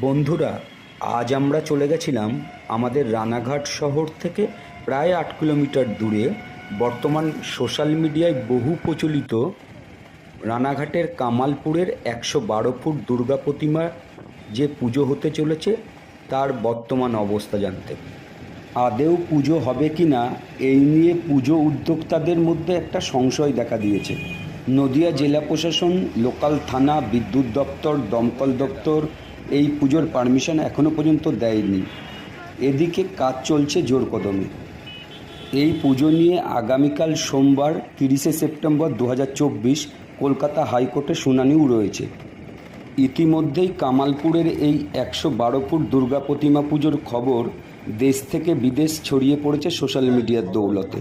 বন্ধুরা, আজ আমরা চলে গেছিলাম আমাদের রানাঘাট শহর থেকে প্রায় 8 কিলোমিটার দূরে বর্তমান সোশ্যাল মিডিয়ায় বহু প্রচলিত রানাঘাটের কামালপুরের 112 ফুট দুর্গা প্রতিমা যে পুজো হতে চলেছে তার বর্তমান অবস্থা জানতে। আদেও পুজো হবে কি না এই নিয়ে পুজো উদ্যোক্তাদের মধ্যে একটা সংশয় দেখা দিয়েছে। নদিয়া জেলা প্রশাসন, লোকাল থানা, বিদ্যুৎ দপ্তর, দমকল দপ্তর এই পুজোর পারমিশন এখনও পর্যন্ত দেয়নি। এদিকে কাজ চলছে জোর কদমে। এই পুজো নিয়ে আগামীকাল সোমবার 30শে সেপ্টেম্বর 2024 কলকাতা হাইকোর্টে শুনানিও রয়েছে। ইতিমধ্যেই কামালপুরের এই 112 ফুট দুর্গা প্রতিমা পুজোর খবর দেশ থেকে বিদেশ ছড়িয়ে পড়েছে সোশ্যাল মিডিয়ার দৌলতে।